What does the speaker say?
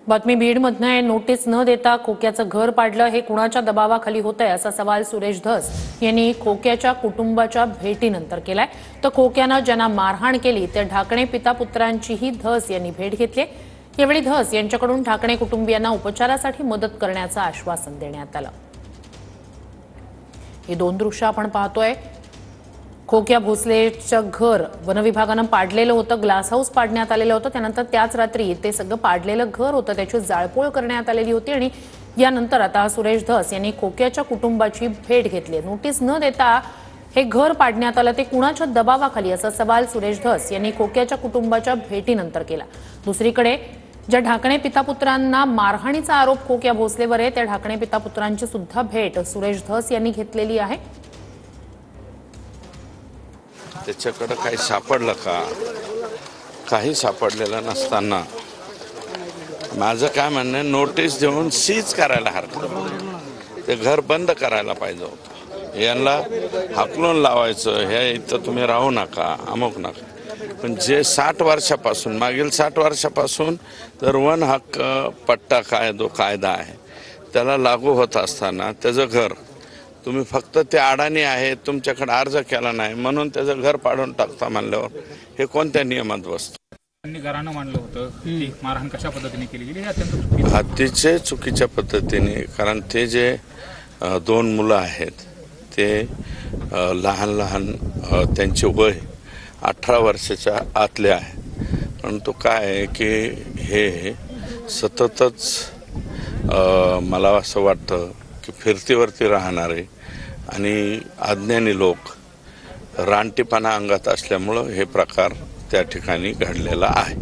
बातमी बीडमधनं आहे। नोटीस न देता खोक्याचं घर पाडलं हे कुणाच्या दबावाखाली होतंय असा सवाल सुरेश धस यांनी खोक्याच्या कुटुंबाच्या भेटीनंतर केलाय। तर खोक्यानं ज्यांना मारहाण केली त्या ढाकणे पितापुत्रांचीही धस यांनी भेट घेतली। यावेळी धस यांच्याकडून ढाकणे कुटुंबियांना उपचारासाठी मदत करण्याचं आश्वासन देण्यात आलं। ही दोन दृश्य आपण पाहतोय। खोक्या भोसलेचं घर वनविभागानं पाडलेलं होतं, ग्लास हाऊस पाडण्यात आलेलं होतं। त्यानंतर त्याच रात्री ते सगळं पाडलेलं घर होतं, त्याची जाळपोळ करण्यात आलेली होती आणि यानंतर आता सुरेश धस यांनी खोक्याच्या कुटुंबाची भेट घेतली। नोटीस न देता हे घर पाडण्यात आलं ते कुणाच्या दबावाखाली असा सवाल सुरेश धस यांनी खोक्याच्या कुटुंबाच्या भेटीनंतर केला। दुसरीकडे ज्या ढाकणे पितापुत्रांना मारहाणीचा आरोप खोक्या भोसलेवर आहे त्या ढाकणे पितापुत्रांची सुद्धा भेट सुरेश धस यांनी घेतलेली आहे। त्याच्याकडे काही सापडलं का? काही सापडलेलं नसताना माझं काय म्हणणं आहे, नोटीस देऊन सीज करायला हरकत, ते घर बंद करायला पाहिजे होतं। यांना हाकलून लावायचं, हे इथं तुम्ही राहू नका, अमुक नका। पण जे 60 वर्षापासून मागील 60 वर्षापासून तर वन हक्क पट्टा कायदा आहे त्याला लागू होत असताना त्याचं घर तुम्ही फक्त ते अडाणी आहे, तुमच्याकडे अर्ज केला नाही म्हणून त्याचं घर पाडून टाकता म्हणल्यावर हे कोणत्या नियमात बसतं? त्यांनी घरानं मांडलं होतं की मारहाण कशा पद्धतीने केली गेली हे अत्यंत अतिशय चुकीच्या पद्धतीने। कारण ते जे 2 मुलं आहेत ते लहान त्यांचे वय 18 वर्षाच्या आतले आहे। परंतु काय आहे की हे सततच मला असं वाटतं की फिरतीवरती राहणारे आणि अज्ञानी लोक रानटीपणा अंगात असल्यामुळं हे प्रकार त्या ठिकाणी घडलेला आहे।